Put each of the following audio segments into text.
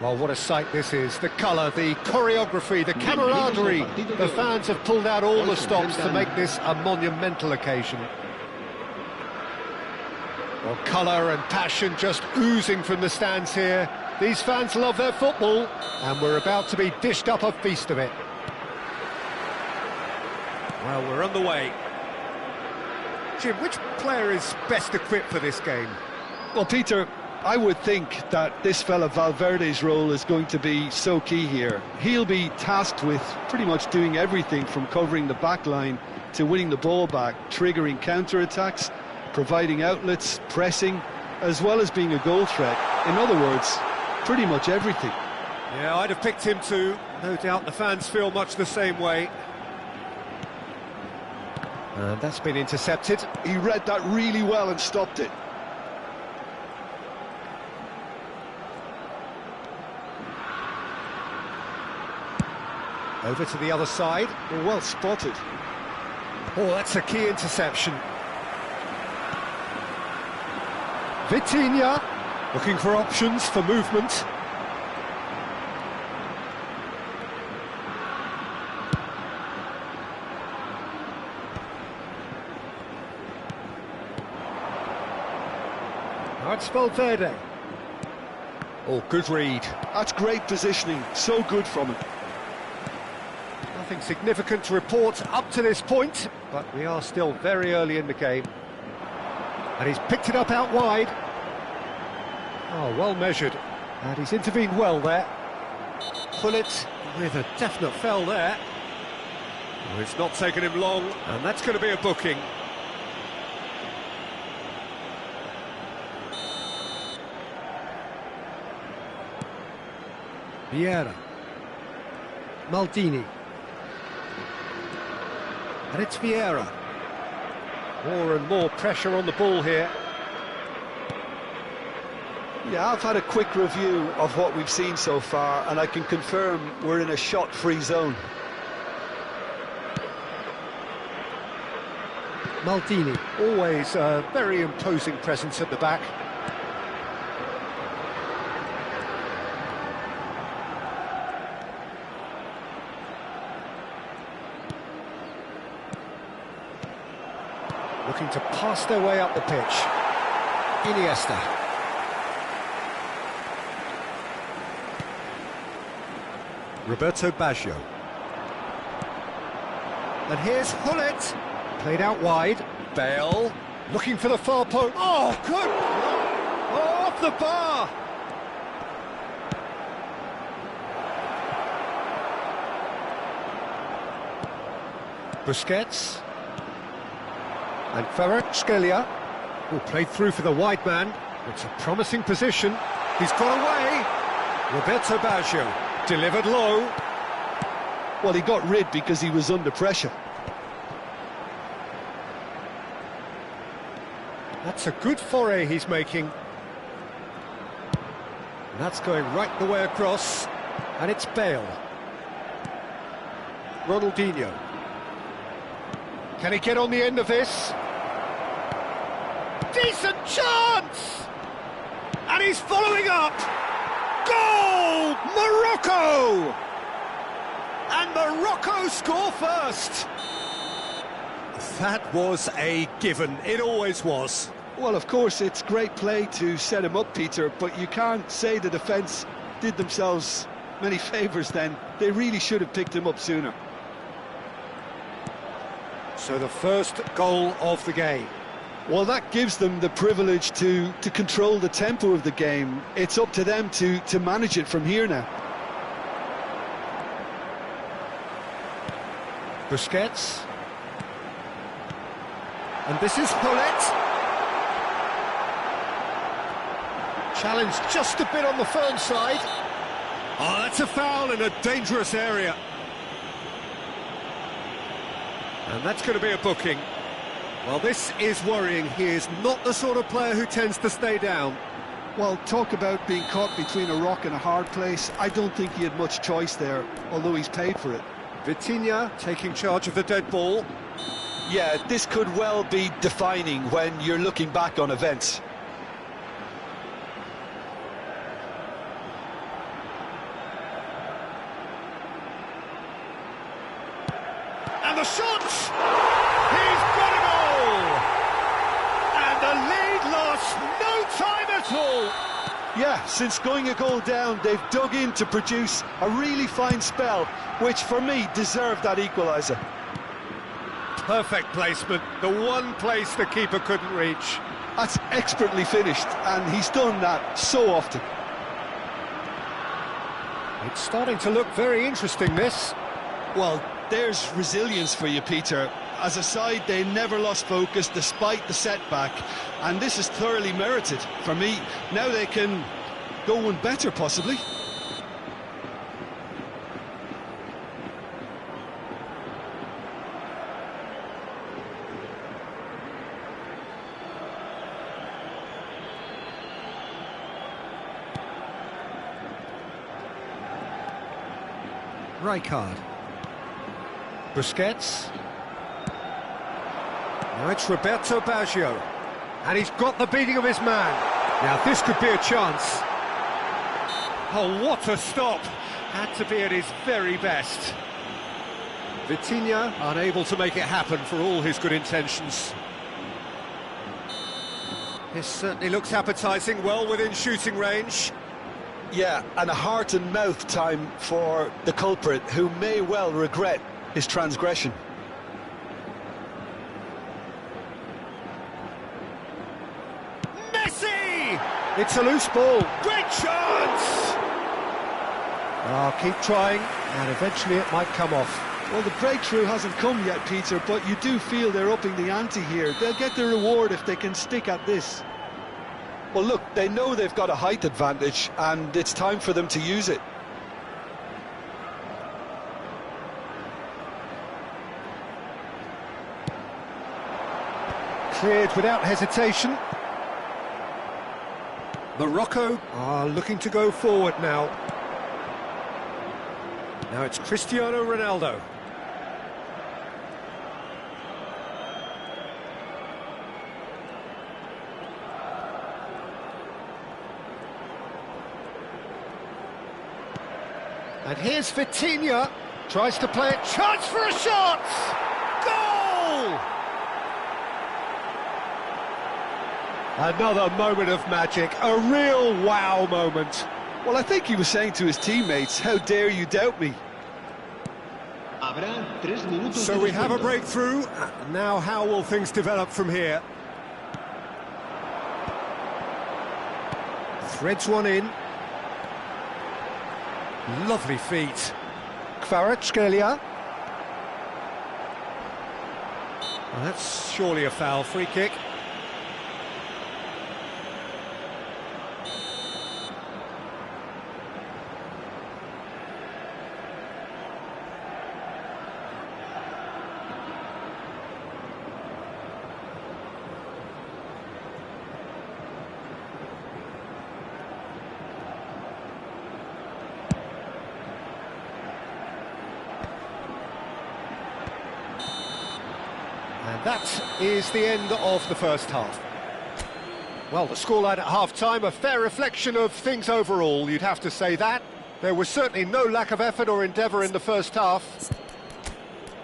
Well, what a sight this is. The colour, the choreography, the camaraderie. The fans have pulled out all the stops to make this a monumental occasion. Well, colour and passion just oozing from the stands here. These fans love their football, and we're about to be dished up a feast of it. Well, we're on the way. Jim, which player is best equipped for this game? Well, Peter, I would think that this fella Valverde's role is going to be so key here. He'll be tasked with pretty much doing everything from covering the back line to winning the ball back, triggering counter-attacks, providing outlets, pressing, as well as being a goal threat. In other words, pretty much everything. Yeah, I'd have picked him too. No doubt the fans feel much the same way. And that's been intercepted. He read that really well and stopped it. Over to the other side. Well spotted. Oh, that's a key interception. Vitinha, looking for options for movement. Now it's Valverde. Oh, good read. That's great positioning, so good from him. Nothing significant to report up to this point, but we are still very early in the game. And he's picked it up out wide. Oh, well measured. And he's intervened well there. Bullet with a definite foul there. Oh, it's not taken him long, and that's going to be a booking. Vieira. Maldini. And it's Vieira. More and more pressure on the ball here. Yeah, I've had a quick review of what we've seen so far, and I can confirm we're in a shot-free zone. Maldini, always a very imposing presence at the back. Looking to pass their way up the pitch. Iniesta. Roberto Baggio. And here's Hullet. Played out wide. Bale. Looking for the far post. Oh, good! Oh, off the bar! Busquets. And Kvaratskhelia, who played through for the wide man. It's a promising position. He's got away. Roberto Baggio, delivered low. Well, he got rid because he was under pressure. That's a good foray he's making. And that's going right the way across. And it's Bale. Ronaldinho. Can he get on the end of this? Decent chance! And he's following up! Goal! Morocco! And Morocco score first! That was a given, it always was. Well, of course, it's great play to set him up, Peter, but you can't say the defence did themselves many favours then. They really should have picked him up sooner. So the first goal of the game. Well, that gives them the privilege to control the tempo of the game. It's up to them to manage it from here now. Busquets. And this is Hullet. Challenged just a bit on the firm side. Oh, that's a foul in a dangerous area. And that's going to be a booking. Well, this is worrying. He is not the sort of player who tends to stay down. Well, talk about being caught between a rock and a hard place. I don't think he had much choice there, although he's paid for it. Vitinha taking charge of the dead ball. Yeah, this could well be defining when you're looking back on events. And the shot! He's got it all! And the lead lost no time at all! Yeah, since going a goal down, they've dug in to produce a really fine spell, which for me deserved that equaliser. Perfect placement, the one place the keeper couldn't reach. That's expertly finished, and he's done that so often. It's starting to look very interesting, this. Well, there's resilience for you, Peter. As a side, they never lost focus despite the setback, and this is thoroughly merited. For me, now they can go one better, possibly. Rijkaard. Busquets. Now it's Roberto Baggio. And he's got the beating of his man. Now this could be a chance. Oh, what a stop. Had to be at his very best. Vitinha unable to make it happen for all his good intentions. This certainly looks appetising, well within shooting range. Yeah, and a heart and mouth time for the culprit, who may well regret his transgression. Messi! It's a loose ball. Great chance! I'll keep trying, and eventually it might come off. Well, the breakthrough hasn't come yet, Peter, but you do feel they're upping the ante here. They'll get the reward if they can stick at this. Well, look, they know they've got a height advantage, and it's time for them to use it. Cleared without hesitation. Morocco are looking to go forward now. Now it's Cristiano Ronaldo. And here's Vitinha, tries to play it, chance for a shot! Goal! Another moment of magic, a real wow moment. Well, I think he was saying to his teammates, how dare you doubt me? So we have a breakthrough. Now how will things develop from here? Threads one in. Lovely feet. Kvaratskhelia. Well, that's surely a foul. Free kick. And that is the end of the first half. Well, the scoreline at half-time, a fair reflection of things overall, you'd have to say that. There was certainly no lack of effort or endeavour in the first half.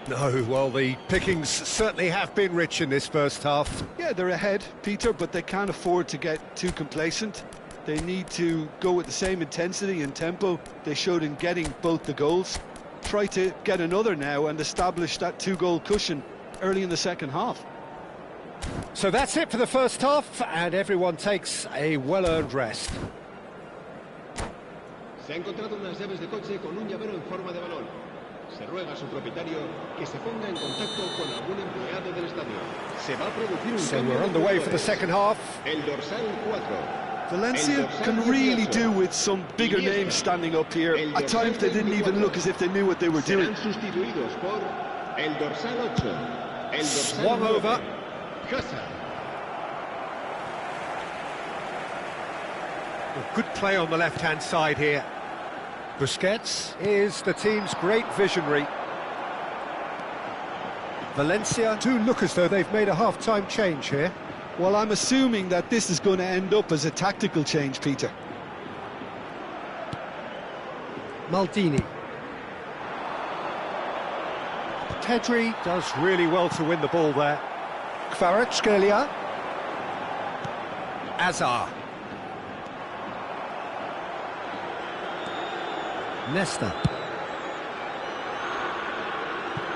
No, well, the pickings certainly have been rich in this first half. Yeah, they're ahead, Peter, but they can't afford to get too complacent. They need to go with the same intensity and tempo they showed in getting both the goals. Try to get another now and establish that two-goal cushion early in the second half. So that's it for the first half, and everyone takes a well-earned rest. Se ha encontrado unas llaves de coche con un llavero en forma de balón. Se ruega a su propietario que se ponga en contacto con algún empleado del estadio. Se va a producir un So cambio we're de underway for the jugadores. second half. El dorsal 4. Valencia can really do with some bigger names standing up here. At times they didn't even look as if they knew what they were doing. Serán sustituidos por el dorsal 8. El dorsal Swung 9. over. Hazard. Good play on the left-hand side here. Busquets is the team's great visionary. Valencia do look as though they've made a half-time change here. Well, I'm assuming that this is going to end up as a tactical change, Peter. Maldini. Pedri does really well to win the ball there. Kvaratskhelia. Azar. Nesta.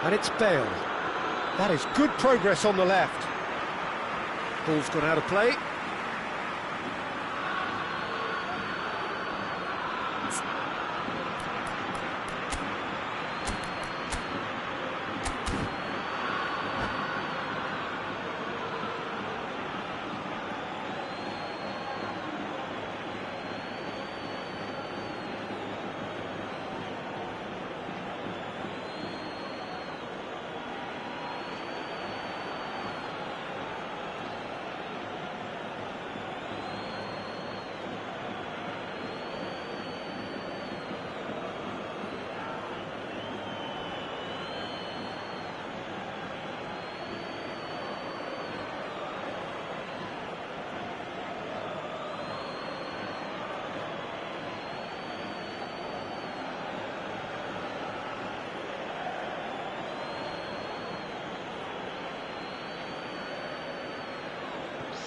And it's Bale. That is good progress on the left. Ball's gone out of play.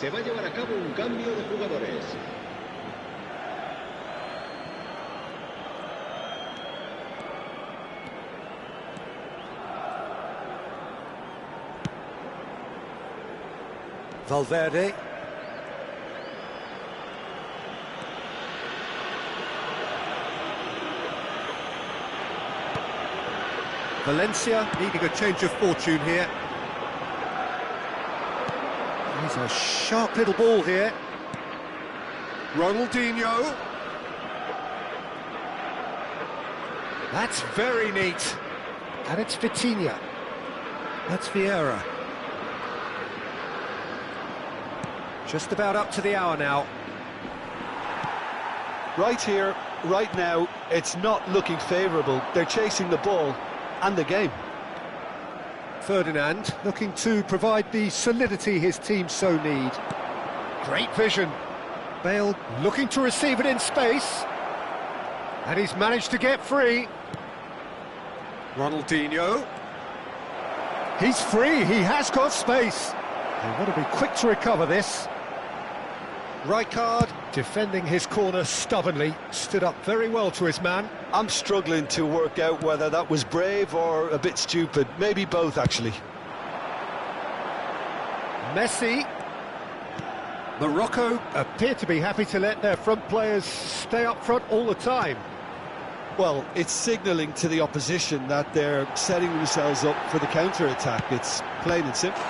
Se va a llevar a cabo un cambio de jugadores. Valverde. Valencia needing a change of fortune here. He's a sharp little ball here. Ronaldinho. That's very neat. And it's Vitinha. That's Vieira. Just about up to the hour now. Right here, right now, it's not looking favourable. They're chasing the ball and the game. Ferdinand looking to provide the solidity his team so need. Great vision. Bale looking to receive it in space. And he's managed to get free. Ronaldinho. He's free, he has got space. They want to be quick to recover this. Rijkaard defending his corner stubbornly, stood up very well to his man. I'm struggling to work out whether that was brave or a bit stupid. Maybe both, actually. Messi. Morocco appear to be happy to let their front players stay up front all the time. Well, it's signalling to the opposition that they're setting themselves up for the counter-attack. It's plain and simple.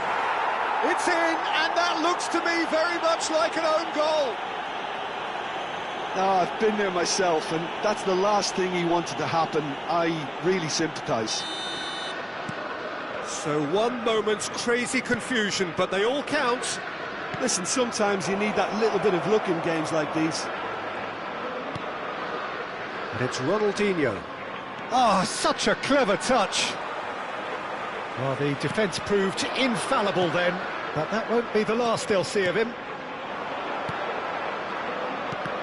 It's in, and that looks to me very much like an own goal. No, I've been there myself, and that's the last thing he wanted to happen. I really sympathise. So one moment's crazy confusion, but they all count. Listen, sometimes you need that little bit of luck in games like these. And it's Ronaldinho. Ah, such a clever touch. Well, the defence proved infallible then, but that won't be the last they'll see of him.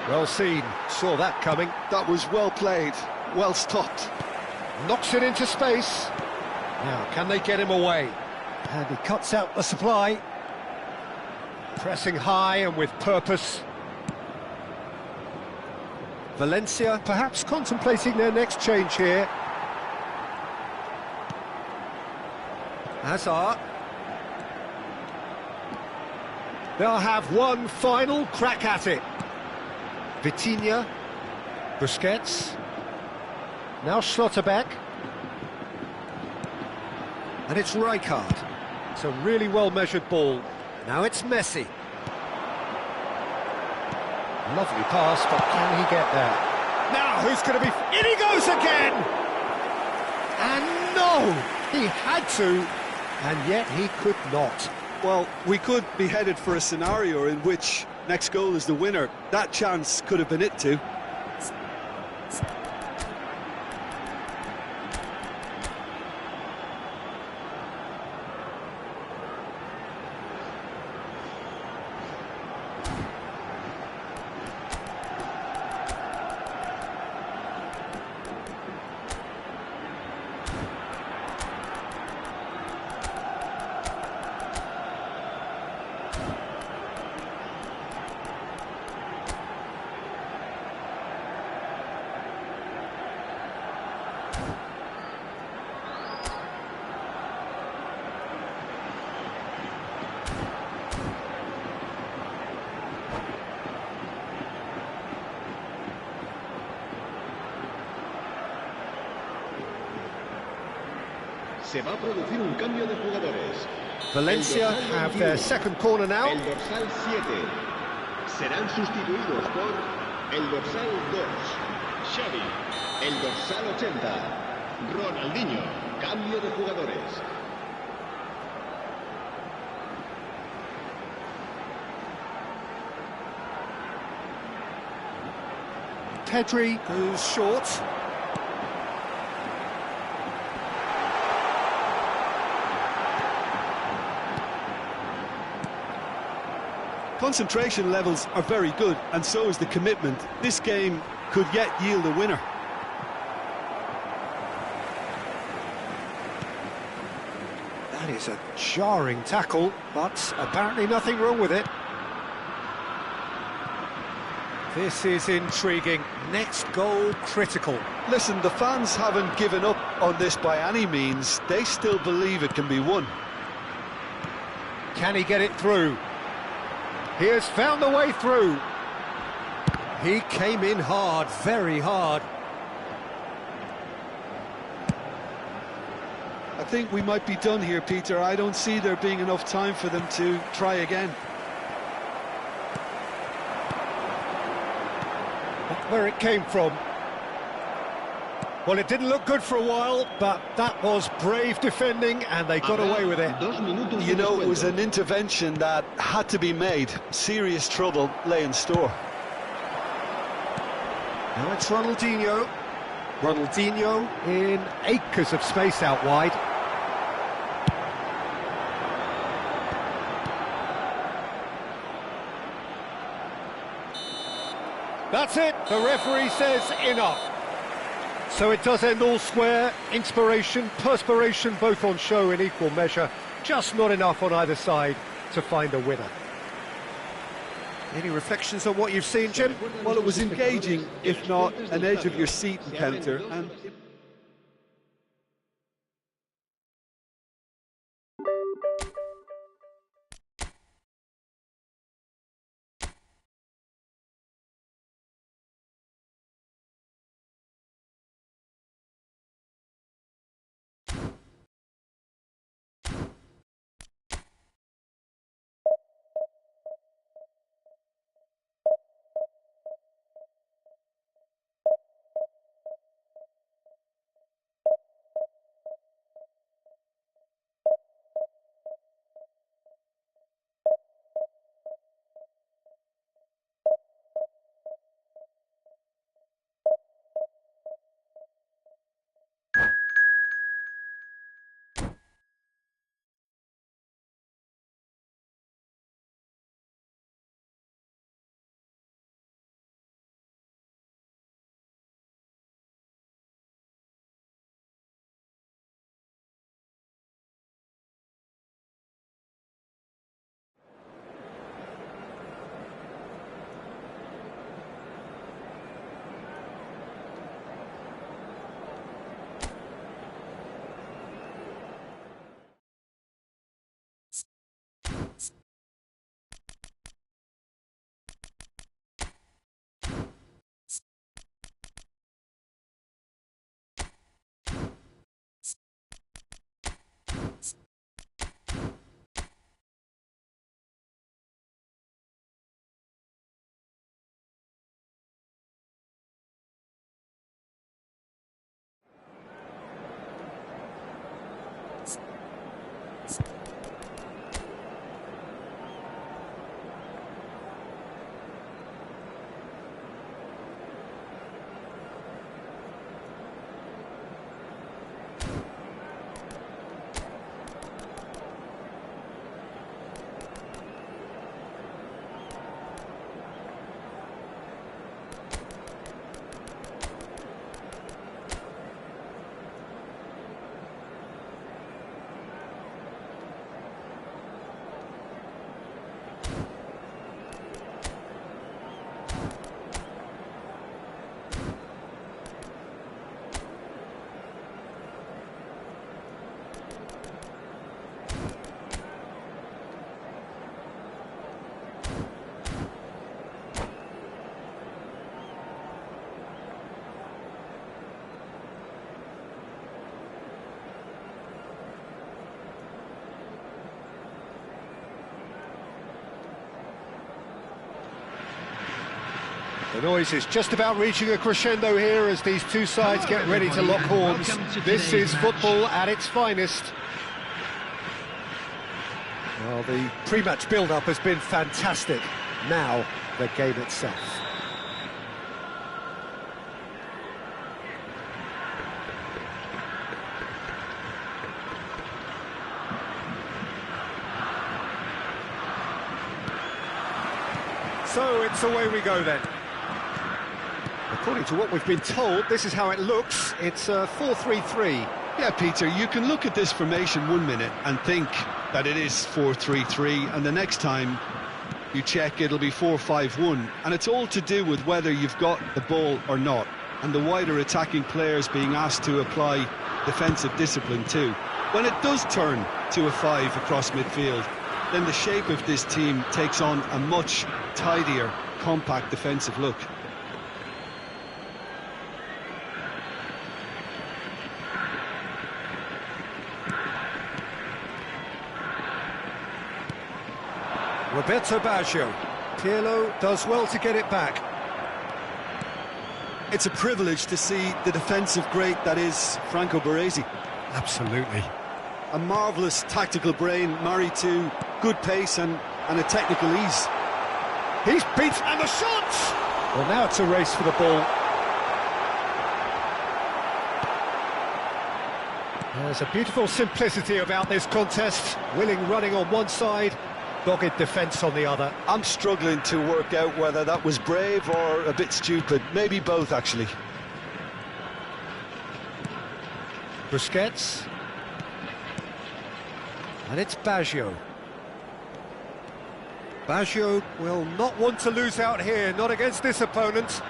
Well seen, saw that coming. That was well played, well stopped. Knocks it into space. Now, can they get him away? And he cuts out the supply. Pressing high and with purpose. Valencia perhaps contemplating their next change here. Hazard. They'll have one final crack at it. Vitinha. Busquets. Now Schlotterbeck. And it's Rijkaard. It's a really well-measured ball. Now it's Messi. Lovely pass, but can he get there? Now, who's going to be... In he goes again! And no! He had to, and yet he could not. Well, we could be headed for a scenario in which next goal is the winner. That chance could have been it too. Se va a producir un cambio de jugadores. Valencia have their second corner now. El dorsal 7. Serán sustituidos por el dorsal 2. Xavi. El dorsal 80. Ronaldinho. Cambio de jugadores. Pedri goes short. Concentration levels are very good, and so is the commitment. This game could yet yield a winner. That is a jarring tackle, but apparently nothing wrong with it. This is intriguing. Next goal critical. Listen, the fans haven't given up on this by any means. They still believe it can be won. Can he get it through? He has found the way through. He came in hard, very hard. I think we might be done here, Peter. I don't see there being enough time for them to try again. Where it came from. Well, it didn't look good for a while, but that was brave defending, and they got away with it. You know, it was an intervention that had to be made. Serious trouble lay in store. Now it's Ronaldinho. Ronaldinho in acres of space out wide. That's it, the referee says enough. So it does end all square. Inspiration, perspiration, both on show in equal measure. Just not enough on either side to find a winner. Any reflections on what you've seen, Jim? Well, it was engaging, if not an edge-of-your-seat encounter. And The noise is just about reaching a crescendo here as these two sides get ready to lock horns. This is football at its finest. Well, the pre-match build-up has been fantastic. Now, the game itself. So it's away we go then. According to what we've been told, this is how it looks. It's a 4-3-3. Yeah, Peter, you can look at this formation 1 minute and think that it is 4-3-3, and the next time you check it'll be 4-5-1, and it's all to do with whether you've got the ball or not, and the wider attacking players being asked to apply defensive discipline too. When it does turn to a 5 across midfield, then the shape of this team takes on a much tidier, compact defensive look. Roberto Baggio. Pirlo does well to get it back. It's a privilege to see the defensive great that is Franco Baresi. Absolutely. A marvellous tactical brain married to good pace and a technical ease. He's beat, and the shot! Well, now it's a race for the ball. There's a beautiful simplicity about this contest. Willing running on one side, dogged defence on the other. I'm struggling to work out whether that was brave or a bit stupid. Maybe both, actually. Busquets. And it's Baggio. Baggio will not want to lose out here, not against this opponent.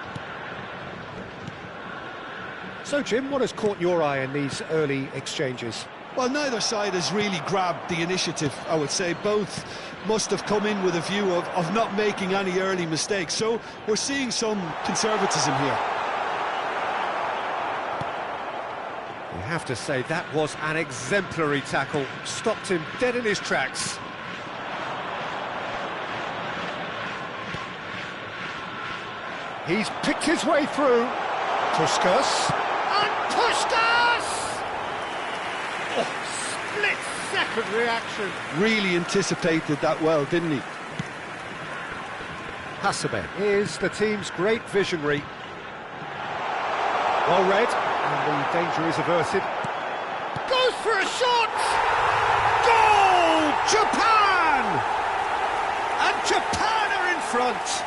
So, Jim, what has caught your eye in these early exchanges? Well, neither side has really grabbed the initiative, I would say. Both must have come in with a view of not making any early mistakes. So we're seeing some conservatism here. You have to say that was an exemplary tackle. Stopped him dead in his tracks. He's picked his way through. Puskas. And Puskas! Oh, split-second reaction. Really anticipated that well, didn't he? Hasebe is the team's great visionary. Well read, and the danger is averted. Goes for a shot! Goal! Japan! And Japan are in front!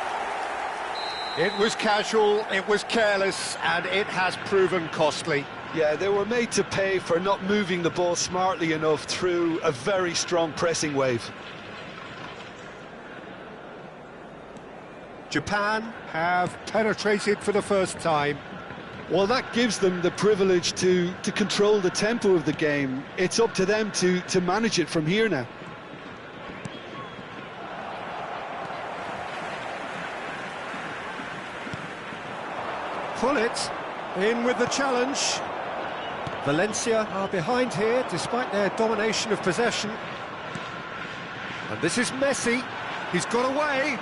It was casual, it was careless, and it has proven costly. Yeah, they were made to pay for not moving the ball smartly enough through a very strong pressing wave. Japan have penetrated for the first time. Well, that gives them the privilege to control the tempo of the game. It's up to them to manage it from here now. Pull it, in with the challenge. Valencia are behind here, despite their domination of possession. And this is Messi. He's got away.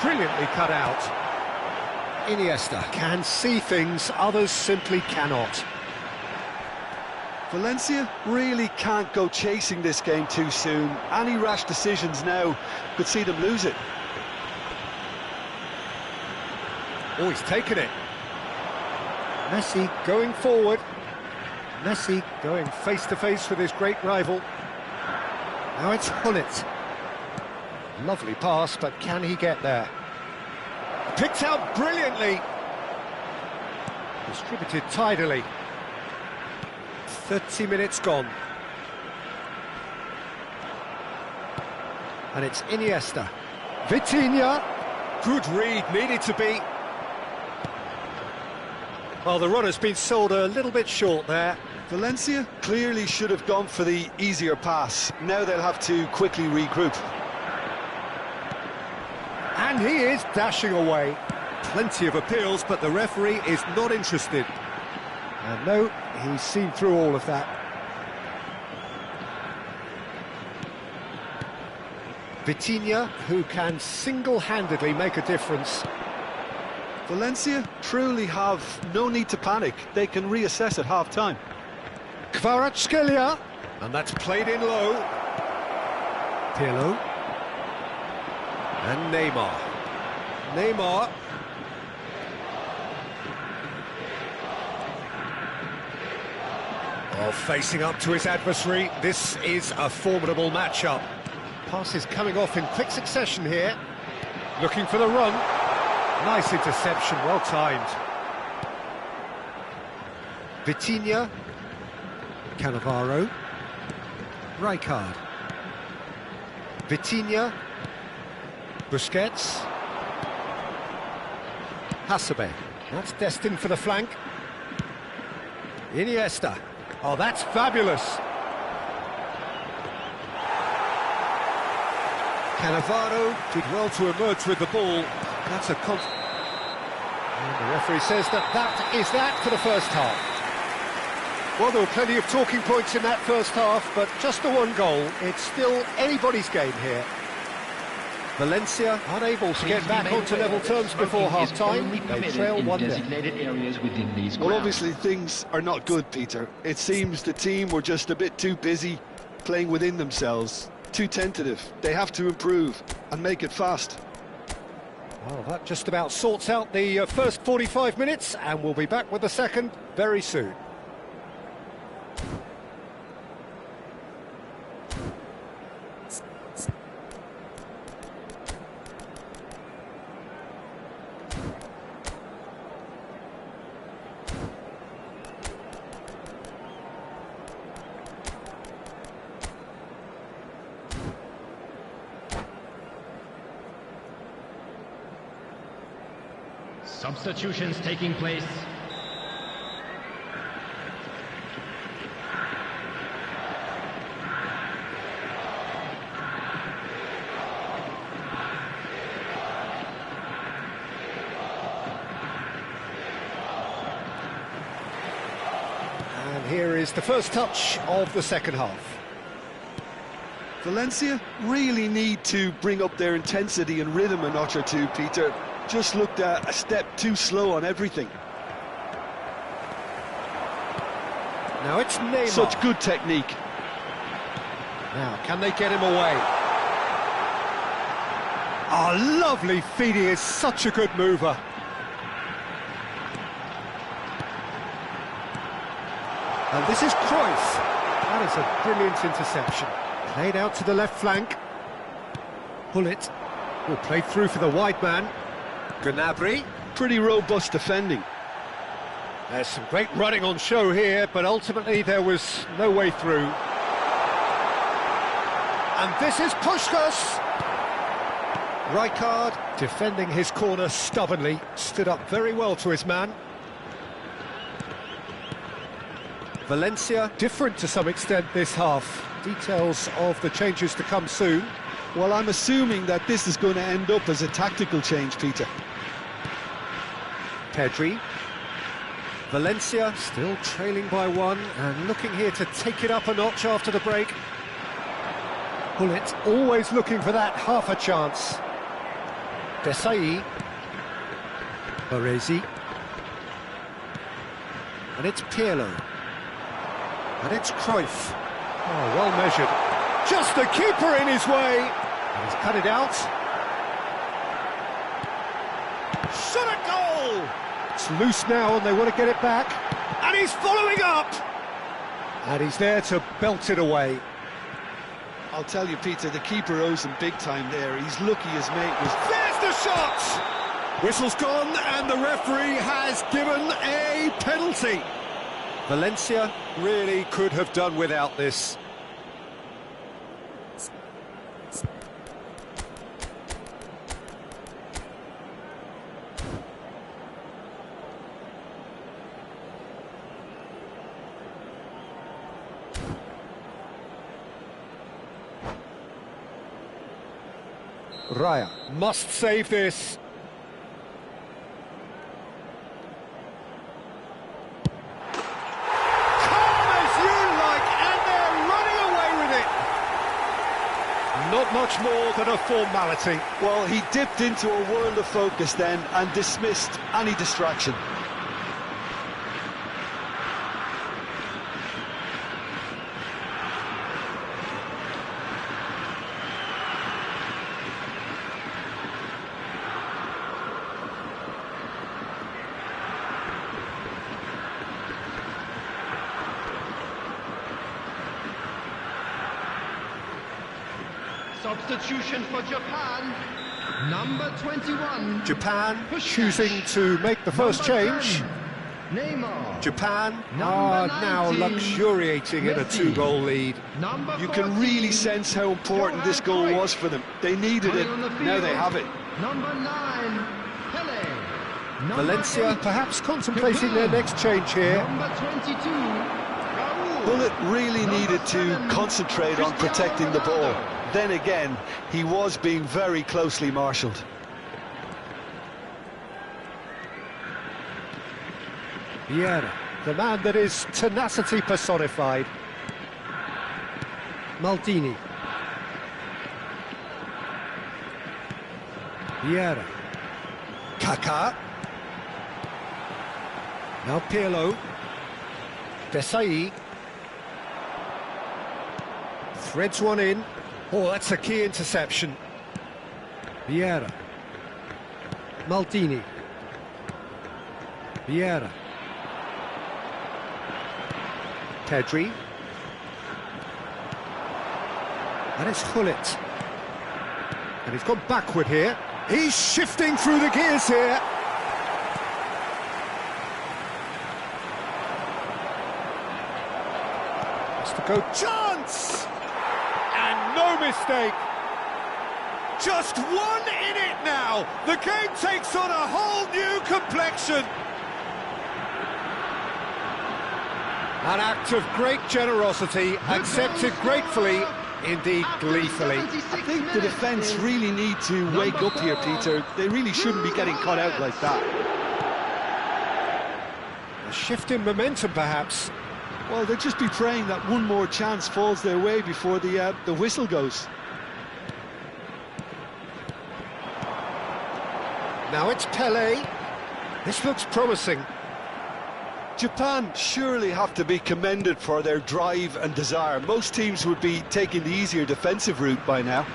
Brilliantly cut out. Iniesta can see things others simply cannot. Valencia really can't go chasing this game too soon. Any rash decisions now could see them lose it. Oh, he's taken it. Messi going forward. Messi going face-to-face with his great rival. Now it's Hullet. Lovely pass, but can he get there? Picked out brilliantly. Distributed tidily. 30 minutes gone. And it's Iniesta. Vitinha. Good read, needed to be. Well, the runner's been sold a little bit short there. Valencia clearly should have gone for the easier pass. Now they'll have to quickly regroup. And he is dashing away. Plenty of appeals, but the referee is not interested. And no, he's seen through all of that. Vitinha, who can single-handedly make a difference. Valencia truly have no need to panic. They can reassess at half-time. Kvaratskhelia, and that's played in low. Pirlo. And Neymar. Neymar. Oh, facing up to his adversary, this is a formidable matchup. Passes coming off in quick succession here. Looking for the run. Nice interception, well timed. Vitinha. Cannavaro. Rijkaard. Vitinha. Busquets. Hasebe. That's destined for the flank. Iniesta. Oh, that's fabulous. Cannavaro did well to emerge with the ball. That's a and the referee says that is that for the first half. Well, there were plenty of talking points in that first half, but just the one goal. It's still anybody's game here. Valencia unable to get back onto level terms before half-time. They trail 1-0. Well, obviously things are not good, Peter. It seems the team were just a bit too busy playing within themselves, too tentative. They have to improve and make it fast. Well, that just about sorts out the first 45 minutes, and we'll be back with the second very soon. Substitutions taking place. And here is the first touch of the second half. Valencia really need to bring up their intensity and rhythm a notch or two, Peter. Just looked a step too slow on everything. Now it's Neymar. Such good technique. Now, can they get him away? Oh, lovely feed. He is such a good mover. And this is Cruyff. That is a brilliant interception. Played out to the left flank. Bullet will play through for the wide man. Gnabry. Pretty robust defending. There's some great running on show here, but ultimately there was no way through. And this is Puskas. Rijkaard, defending his corner stubbornly, stood up very well to his man. Valencia, different to some extent this half. Details of the changes to come soon. Well, I'm assuming that this is going to end up as a tactical change, Peter. Pedri. Valencia still trailing by one and looking here to take it up a notch after the break. Bullet always looking for that half a chance. Desai. Baresi. And it's Pirlo. And it's Cruyff. Oh, well measured. Just the keeper in his way. And he's cut it out. Shot a goal! It's loose now and they want to get it back. And he's following up! And he's there to belt it away. I'll tell you, Peter, the keeper owes him big time there. He's lucky his mate was... There's the shot! Whistle's gone and the referee has given a penalty. Valencia really could have done without this. Raya must save this. Calm as you like, and they're running away with it. Not much more than a formality. Well, he dipped into a world of focus then and dismissed any distraction. Substitution for Japan, number 21. Japan choosing to make the first change. 10, Neymar. Japan Number are now 19, luxuriating in a Messi. 2-goal lead. Number You can 14, really sense how important this goal was for them. They needed it, Coming on the now field, they have it. Number 9, Pele. Number Valencia 8, perhaps contemplating their next change here. Number 22, Raul. Bullet really needed to 7, concentrate on protecting the ball. Ronaldo. Then again, he was being very closely marshalled. Vieira, the man that is tenacity personified. Maldini. Vieira. Kaká. Now Pirlo. Desai. Threads one in. Oh, that's a key interception. Vieira. Maldini. Vieira. Pedri. And it's Gullit. And he's gone backward here. He's shifting through the gears here. Has to go, chance! And no mistake. Just one in it now. The game takes on a whole new complexion. An act of great generosity, accepted gratefully, indeed gleefully. I think the defence really need to wake up here, Peter. They really shouldn't be getting caught out like that. A shift in momentum, perhaps. Well, they'll just be praying that one more chance falls their way before the whistle goes. Now it's Pelé. This looks promising. Japan surely have to be commended for their drive and desire. Most teams would be taking the easier defensive route by now.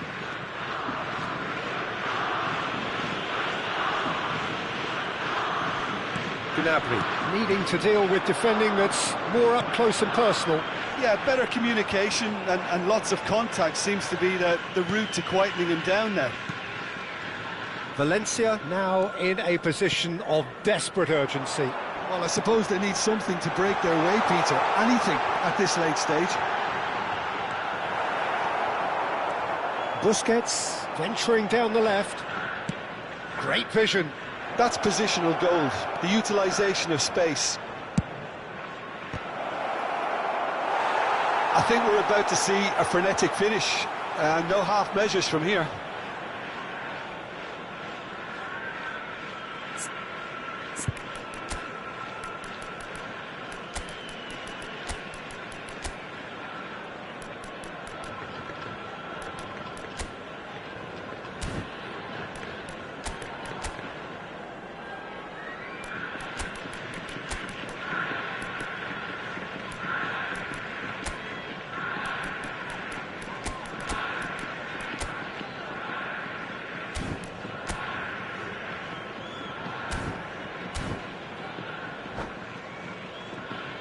Gnabry needing to deal with defending that's more up close and personal. Yeah, better communication and lots of contact seems to be the route to quietening him down now. Valencia now in a position of desperate urgency. Well, I suppose they need something to break their way, Peter. Anything at this late stage. Busquets venturing down the left. Great vision. That's positional gold, the utilisation of space. I think we're about to see a frenetic finish. No half measures from here.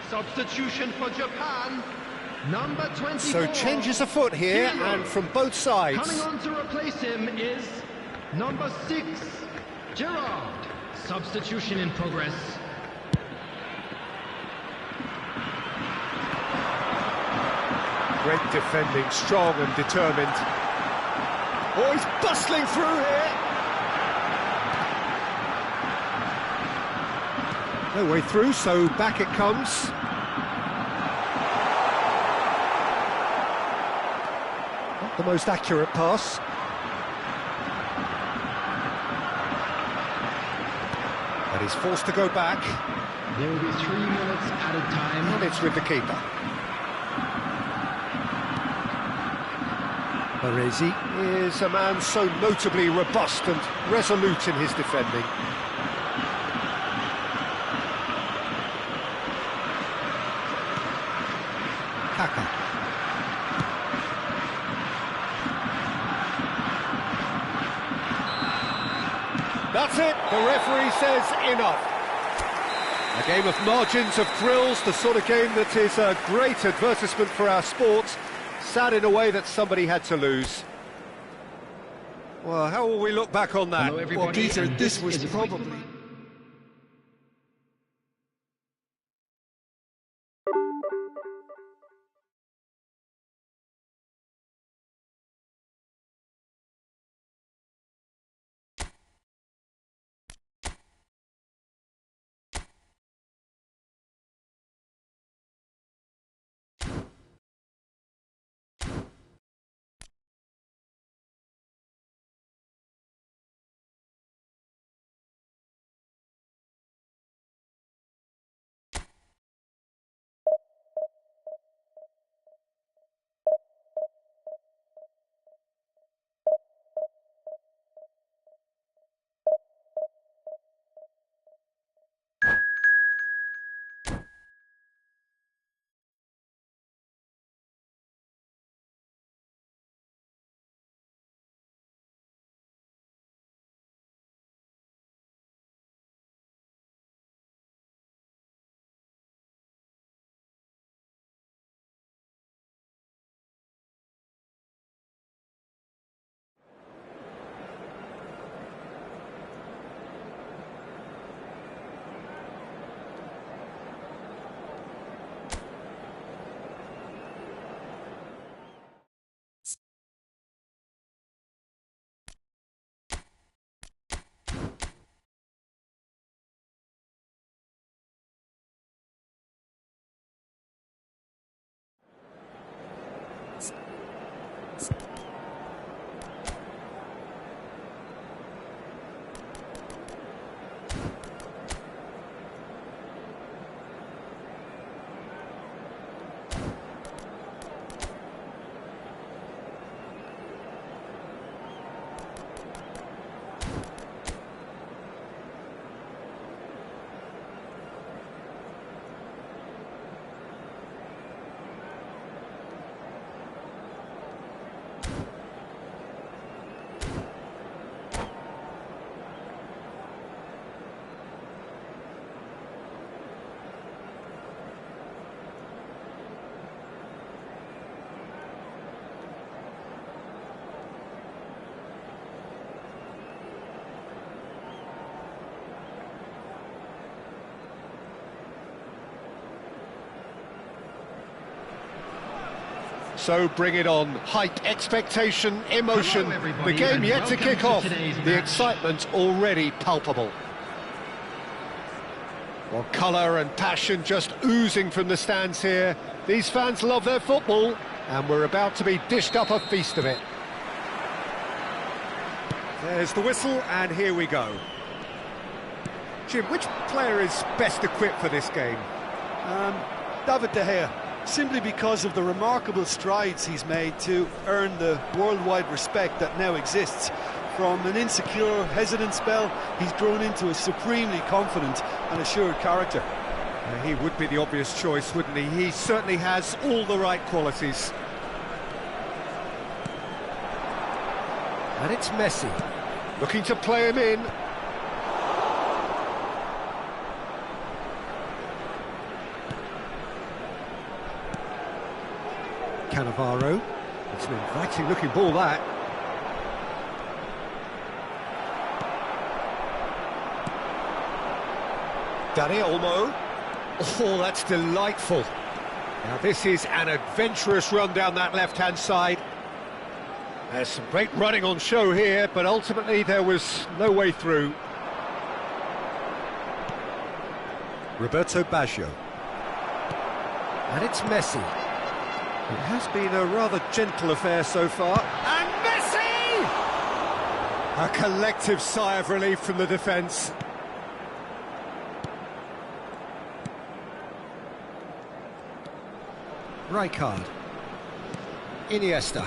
Substitution for Japan, number 24. So changes afoot here, Pirlo. and from both sides. Coming on to replace him is number 6, Gerrard. Substitution in progress. Great defending, strong and determined. Oh, he's bustling through here. No way through, so back it comes. Not the most accurate pass. But he's forced to go back. There will be 3 minutes added time. And it's with the keeper. Baresi is a man so notably robust and resolute in his defending. Kaka. That's it, the referee says enough. A game of margins, of thrills, the sort of game that is a great advertisement for our sport. Sad in a way that somebody had to lose. Well, how will we look back on that? Hello, everybody. Well, Peter, And this this was is a probably... So bring it on. Hype, expectation, emotion. Hello, everybody, The game and yet to welcome kick to off. today's The match. excitement already palpable. Well, colour and passion just oozing from the stands here. These fans love their football, and we're about to be dished up a feast of it. There's the whistle, and here we go. Jim, which player is best equipped for this game? David De Gea, simply because of the remarkable strides he's made to earn the worldwide respect that now exists. From an insecure, hesitant spell, he's grown into a supremely confident and assured character. He would be the obvious choice, wouldn't he? He certainly has all the right qualities. And it's Messi, looking to play him in. Cannavaro. It's an inviting looking ball, that. Dani Olmo. Oh, that's delightful. Now this is an adventurous run down that left-hand side. There's some great running on show here, but ultimately there was no way through. Roberto Baggio. And it's Messi. It has been a rather gentle affair so far. And Messi! A collective sigh of relief from the defence. Rijkaard. Iniesta.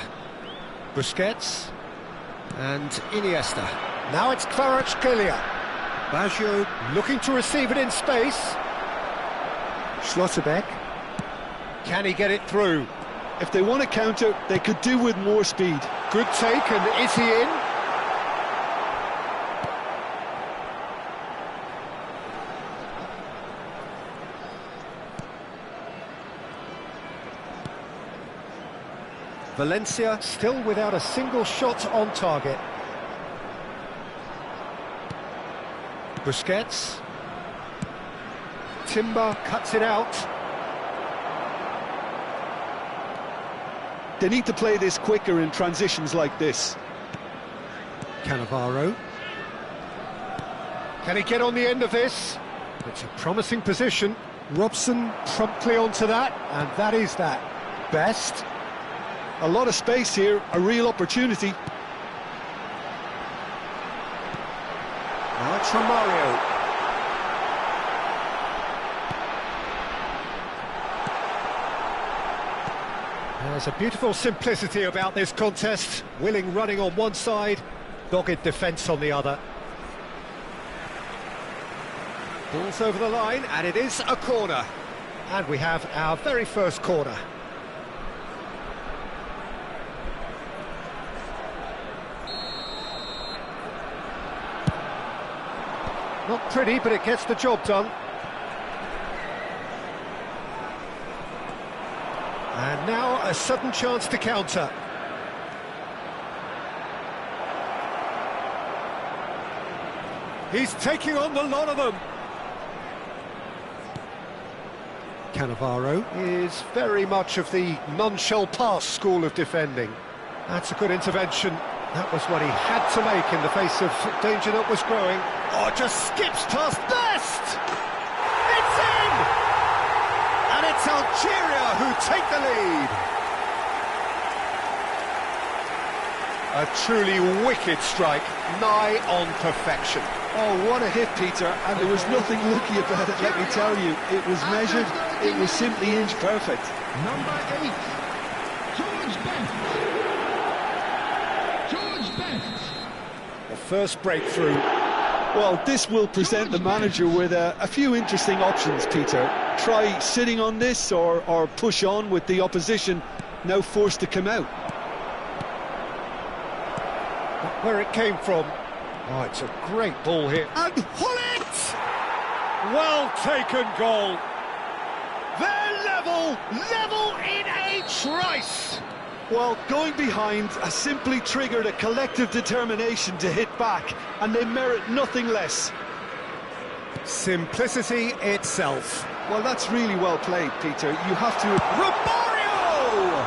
Busquets and Iniesta. Now it's Kvaratskhelia. Baggio looking to receive it in space. Schlotterbeck. Can he get it through? If they want to counter, they could do with more speed. Good take, and is he in? Valencia still without a single shot on target. Busquets. Timber cuts it out. They need to play this quicker in transitions like this. Cannavaro. Can he get on the end of this? It's a promising position. Robson promptly onto that, and that is that. Best. A lot of space here, a real opportunity. Now it's Romario. There's a beautiful simplicity about this contest. Willing running on one side, dogged defence on the other. Ball's over the line, and it is a corner. And we have our very first corner. Not pretty, but it gets the job done. And now a sudden chance to counter. He's taking on the lot of them. Cannavaro is very much of the none-shall-pass school of defending. That's a good intervention. That was what he had to make in the face of danger that was growing. Oh, just skips past Best! It's in! And it's Algeria who take the lead. A truly wicked strike, nigh on perfection. Oh, what a hit, Peter, and there was nothing lucky about it, let me tell you. It was measured, it was simply inch perfect. Number 8, George Best. George Best. The first breakthrough. Well, this will present the manager with a few interesting options, Peter. Try sitting on this or push on with the opposition now forced to come out. Where it came from. Oh, it's a great ball here. And Hullet! Well taken goal. They're level in a trice. Well, going behind has simply triggered a collective determination to hit back, and they merit nothing less. Simplicity itself. Well, that's really well played, Peter. You have to... Romario!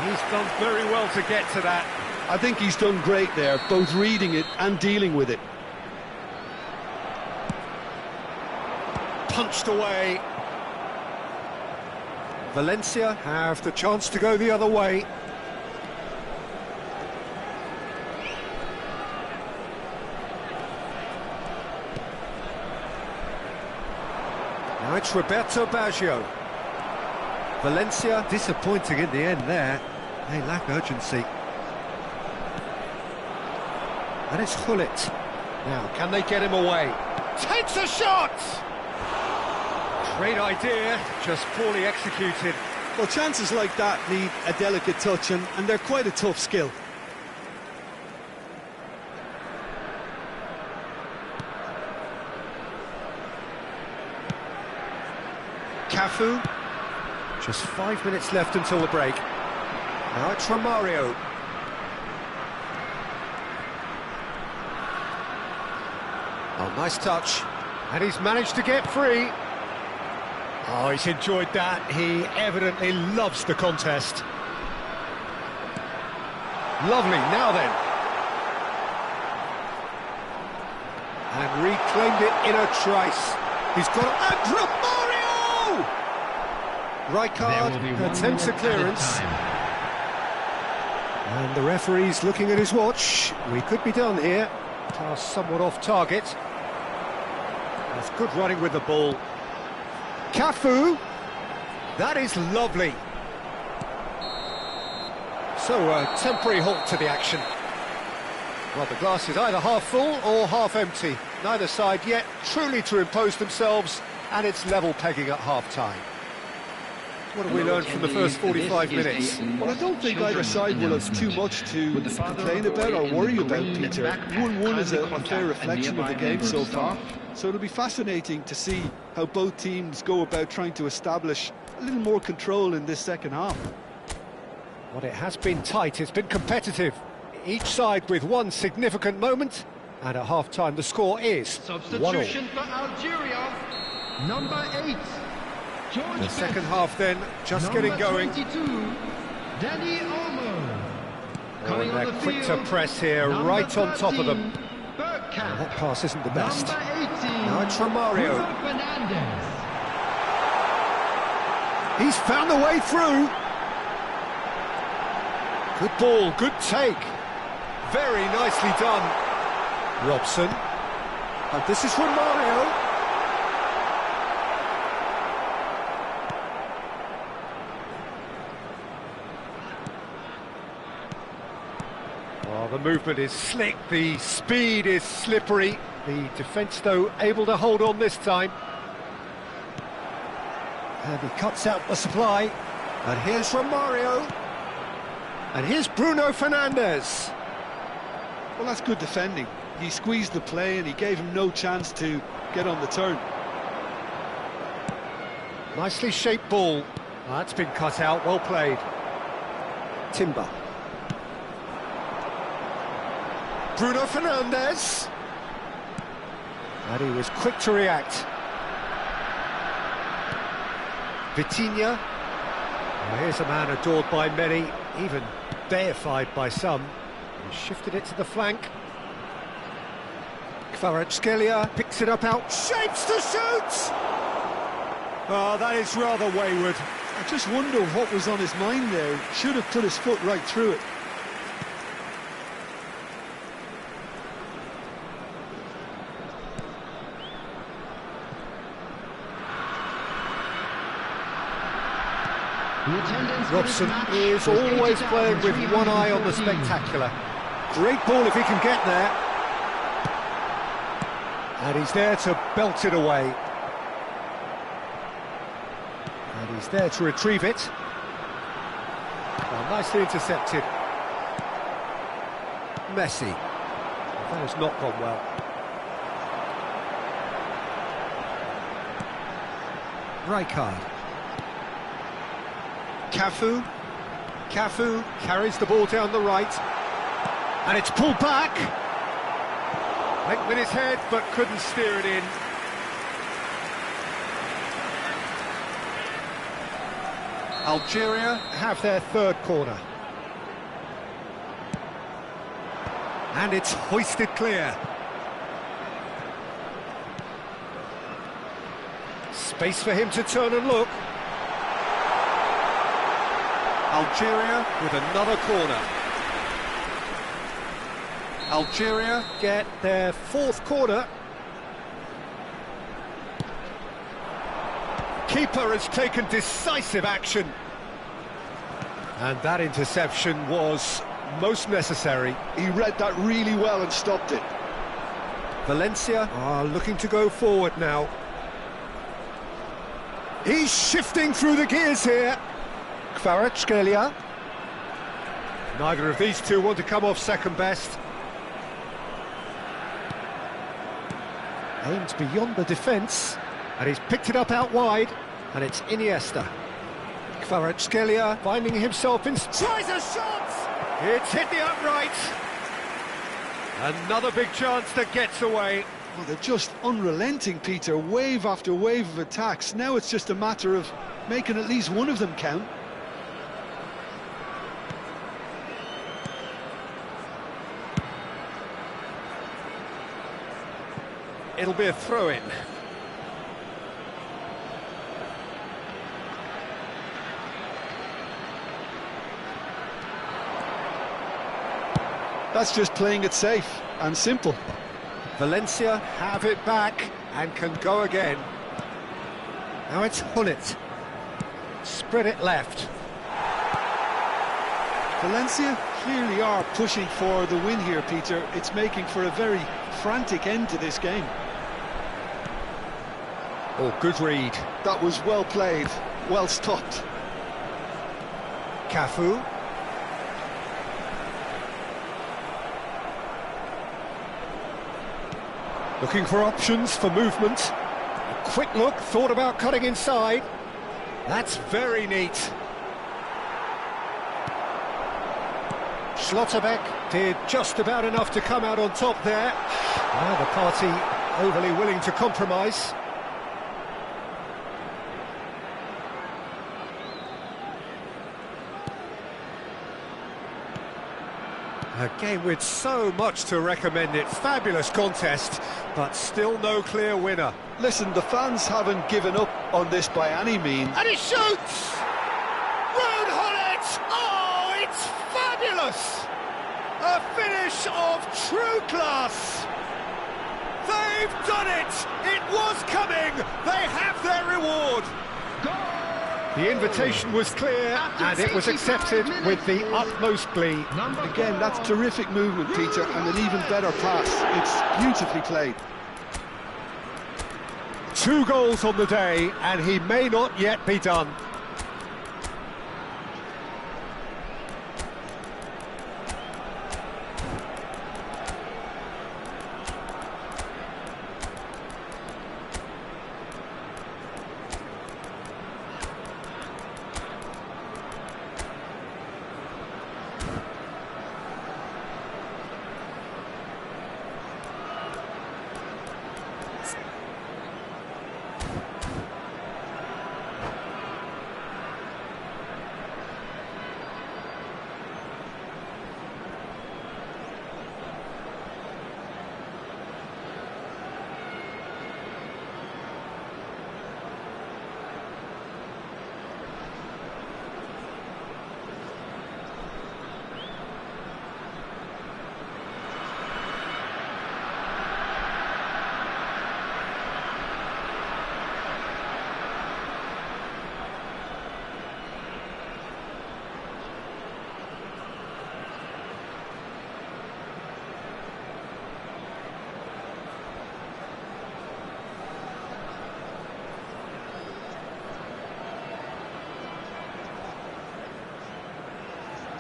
He's done very well to get to that. I think he's done great there, both reading it and dealing with it. Punched away. Valencia have the chance to go the other way. Now it's Roberto Baggio. Valencia disappointing in the end there. They lack urgency. And it's Hullet. Now, can they get him away? Takes a shot! Great idea, just poorly executed. Well, chances like that need a delicate touch, and they're quite a tough skill. Cafu. Just 5 minutes left until the break. Now it's Romario. Oh, nice touch. And he's managed to get free. Oh, he's enjoyed that. He evidently loves the contest. Lovely, now then. And reclaimed it in a trice. He's got it. And Romario! Rijkaard attempts a clearance. And the referee's looking at his watch. We could be done here. Pass somewhat off target. That's good running with the ball. Cafu. That is lovely. So, a temporary halt to the action. Well, the glass is either half full or half empty. Neither side yet truly to impose themselves, and it's level pegging at half-time. What have we learned from the first 45 minutes? Well, I don't think either side will have too much to complain about or worry about, Peter. 1-1 is a fair reflection of the game so far. So it'll be fascinating to see how both teams go about trying to establish a little more control in this second half. Well, it has been tight, it's been competitive. Each side with one significant moment, and at half-time the score is 1-1. Substitution for Algeria, number 8. George The second half then, just getting going. 22, Danny Olmo. Oh, and they're quick to press here, right on top of them. Bergkamp. That pass isn't the best. Number 18, Now it's Romario. Bruno Fernandes. He's found the way through. Good ball, good take. Very nicely done. Robson. And this is Romario. Well, the movement is slick, the speed is slippery. The defence, though, able to hold on this time. And he cuts out the supply. And here's Romario. And here's Bruno Fernandes. Well, that's good defending. He squeezed the play and he gave him no chance to get on the turn. Nicely shaped ball. That's been cut out, well played. Timber. Bruno Fernandes. And he was quick to react. Vitinha. Well, here's a man adored by many, even deified by some. He shifted it to the flank. Kvaratskhelia picks it up out, shapes to shoot! Oh, that is rather wayward. I just wonder what was on his mind there. Should have put his foot right through it. Robson is always playing with one eye on the spectacular. Great ball if he can get there. And he's there to belt it away. And he's there to retrieve it. Well, nicely intercepted. Messi. That has not gone well. Rijkaard. Cafu carries the ball down the right, and it's pulled back. Went with his head, but couldn't steer it in. Algeria have their third corner. And it's hoisted clear. Space for him to turn and look. Algeria with another corner. Algeria get their fourth corner. Keeper has taken decisive action. And that interception was most necessary. He read that really well and stopped it. Valencia are looking to go forward now. He's shifting through the gears here. Kvaratskhelia. Neither of these two want to come off second best. Aims beyond the defence, and he's picked it up out wide, and it's Iniesta. Kvaratskhelia finding himself in... Tries a shot! It's hit the upright. Another big chance that gets away. Well, they're just unrelenting, Peter. Wave after wave of attacks. Now it's just a matter of making at least one of them count. It'll be a throw-in. That's just playing it safe and simple. Valencia have it back and can go again. Now it's Hullet. Spread it left. Valencia clearly are pushing for the win here, Peter. It's making for a very frantic end to this game. Oh, good read. That was well played, well stopped. Cafu. Looking for options for movement. A quick look, thought about cutting inside. That's very neat. Schlotterbeck did just about enough to come out on top there. Neither party overly willing to compromise. A game with so much to recommend it. Fabulous contest, but still no clear winner. Listen, the fans haven't given up on this by any means. And he shoots! Road Hullet! Oh, it's fabulous! A finish of true class! They've done it! It was coming! They have their reward! The invitation was clear, and it was accepted with the utmost glee. Again, that's terrific movement, Peter, and an even better pass. It's beautifully played. 2 goals on the day, and he may not yet be done.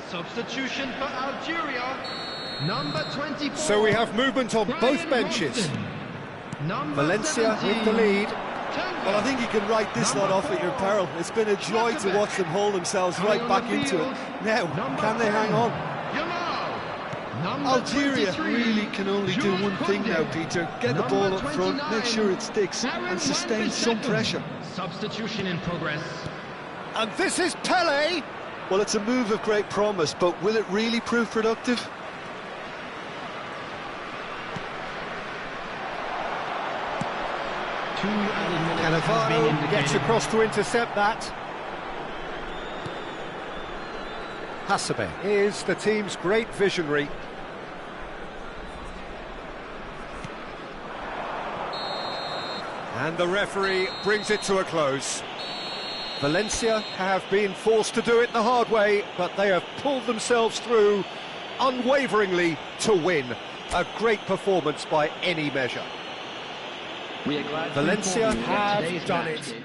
Substitution for Algeria, number 24. So we have movement on both benches. Valencia with the lead. Well, I think you can write this lot off at your peril. It's been a joy to watch them hold themselves right back into it. Now, can they hang on? Algeria really can only do one thing now, Peter. Get the ball up front, make sure it sticks, and sustain some pressure. Substitution in progress. And this is Pele. Well, it's a move of great promise, but will it really prove productive? Cannavaro gets across to intercept that. Hasebe is the team's great visionary. And the referee brings it to a close. Valencia have been forced to do it the hard way, but they have pulled themselves through unwaveringly to win. A great performance by any measure. Valencia have done it.